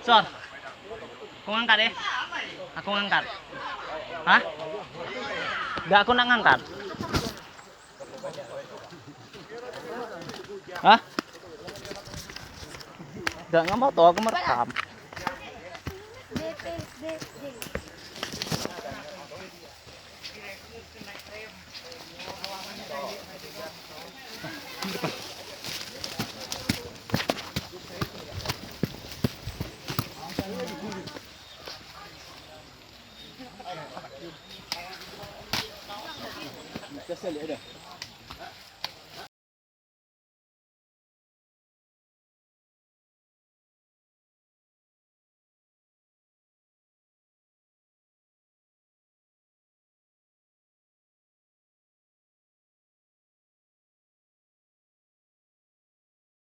Son, aku ngangkat deh. Aku ngangkat. Hah? Gak, aku nak ngangkat. Hah? Gak mau tuh, aku merekam. Just a little.